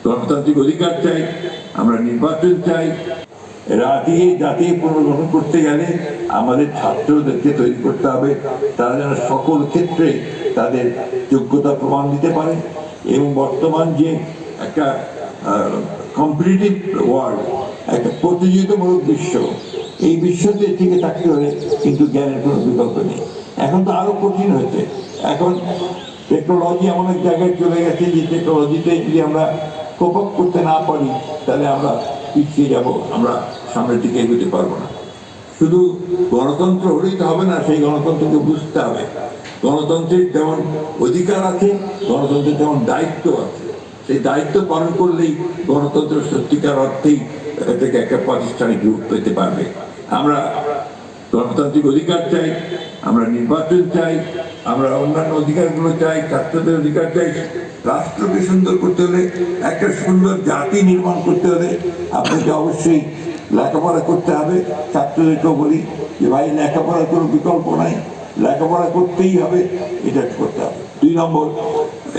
গণতান্ত্রিক অধিকার চাই, আমরা নির্বাচন চাই। জাতি পুনর্গঠন করতে গেলে আমাদের ছাত্রদেরকে তৈরি করতে হবে, তারা যেন সকল ক্ষেত্রে তাদের যোগ্যতা প্রমাণ দিতে পারে। এবং বর্তমান যে একটা কম্পিটিটিভ ওয়ার্ল্ড, একটা প্রতিযোগিতামূলক বিশ্ব, এই বিশ্বতে টিকে থাকতে হলে কিন্তু জ্ঞানের কোনো বিকল্প নেই। এখন তো আরো কঠিন হয়েছে। এখন টেকনোলজি এমন এক জায়গায় চলে গেছে যে টেকনোলজিতে যদি আমরা কোপ আপ করতে না পারি তাহলে আমরা পিছিয়ে যাব, আমরা সামনের দিকে এগোতে পারবো না। শুধু গণতন্ত্র হলেই তো হবে না, সেই গণতন্ত্রকে বুঝতে হবে। গণতন্ত্রের যেমন অধিকার আছে, গণতন্ত্রের যেমন দায়িত্ব আছে। সেই দায়িত্ব পালন করলেই গণতন্ত্র সত্যিকার অর্থেই থেকে একটা প্রাতিষ্ঠানিক রূপ পেতে পারবে। আমরা গণতান্ত্রিক অধিকার চাই, আমরা নির্বাচন চাই, আমরা অন্যান্য অধিকারগুলো চাই, ছাত্রদের অধিকার চাই। রাষ্ট্রকে সুন্দর করতে হলে, একটা সুন্দর জাতি নির্মাণ করতে হলে আপনাকে অবশ্যই লেখাপড়া করতে হবে। ছাত্রদেরকেও বলি যে ভাই, লেখাপড়ার কোনো বিকল্প নাই, লেখাপড়া করতেই হবে, এটা করতে হবে। 2 নম্বর,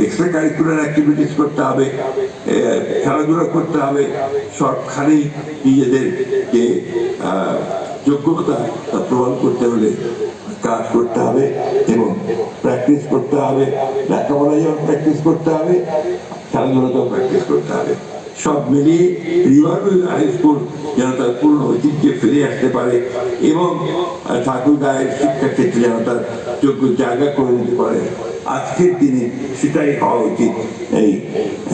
এক্সট্রা কারিকুলার অ্যাক্টিভিটিস করতে হবে, খেলাধুলা করতে হবে। সবখানেই নিজেদের যে যোগ্যতা তা প্রমাণ করতে হলে কাজ করতে হবে এবং প্র্যাকটিস করতে হবে। লেখাপড়া যেমন প্র্যাকটিস করতে হবে, খেলাধুলাতেও প্র্যাকটিস করতে হবে। সব মিলিয়ে রিভারভিউ হাই স্কুল যেন তার পূর্ণ ঐতিহ্যে ফিরে আসতে পারে এবং ঠাকুরগাঁয়ের শিক্ষাক্ষেত্রে যেন তার যোগ্য জায়গা করে নিতে পারে। আজকের দিনে সেটাই হওয়া উচিত। এই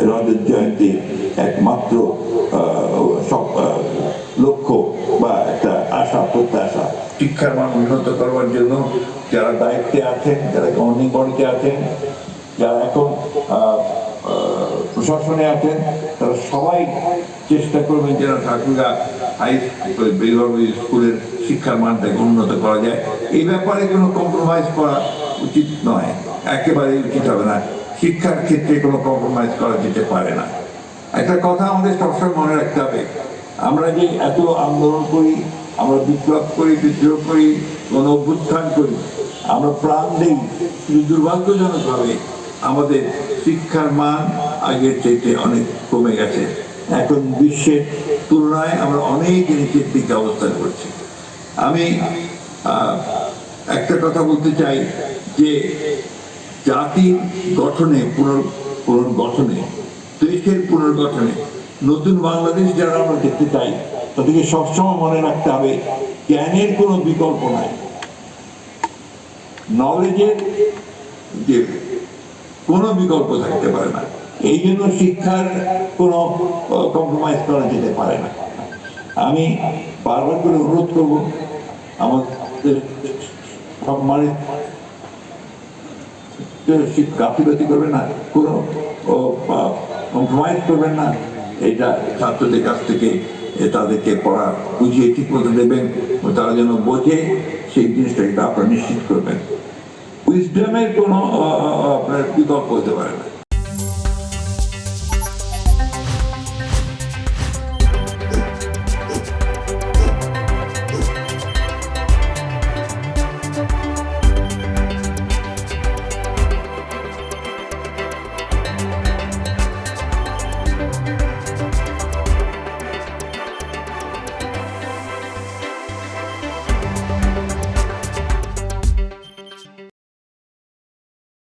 রজত জয়ন্তী একমাত্র লক্ষ্য বা একটা আশা, প্রত্যাশা। শিক্ষার মান উন্নত করবার জন্য যারা দায়িত্বে আছেন, যারা গভর্নিং বডিতে আছেন, যারা এখন প্রশাসনে আছেন, তারা সবাই চেষ্টা করবেন যেন ঠাকুরগাঁ হাই স্কুলের শিক্ষার মানটাকে উন্নত করা যায়। এই ব্যাপারে কোনো কম্প্রোমাইজ করা উচিত নয়, একেবারেই উচিত হবে না। শিক্ষার ক্ষেত্রে কোনো কম্প্রোমাইজ করা যেতে পারে না। একটা কথা আমাদের সবসময় মনে রাখতে হবে, আমরা যে এত আন্দোলন করি, আমরা বিপ্লব করি, বিদ্রোহ করি, গণ অভ্যুত্থান করি, আমরা প্রাণ দিই, কিন্তু দুর্ভাগ্যজনকভাবে আমাদের শিক্ষার মান আগের চাইতে অনেক কমে গেছে। এখন বিশ্বের তুলনায় আমরা অনেক নিচের দিকে অবস্থান করছি। আমি একটা কথা বলতে চাই যে জাতির গঠনে, পুনর্গঠনে, দেশের পুনর্গঠনে, নতুন বাংলাদেশ যারা আমরা দেখতে চাই, তাদেরকে সবসময় মনে রাখতে হবে জ্ঞানের কোনো বিকল্প নাই, নলেজের যে কোনো বিকল্প থাকতে পারে না। এই জন্য শিক্ষার কোনো কম্প্রোমাইজ করা যেতে পারে না। আমি বারবার করে অনুরোধ করব আমাদের সম্মানিত গাফিলতি করবেন না, কোনো কম্প্রোমাইজ করবেন না। এটা ছাত্রদের কাছ থেকে তাদেরকে পড়া বুঝিয়ে ঠিক মতো দেবেন, তারা যেন বোঝে, সেই জিনিসটা এটা আপনারা নিশ্চিত করবেন। উইজডমের কোনো আপনার বিকল্প হতে পারে না।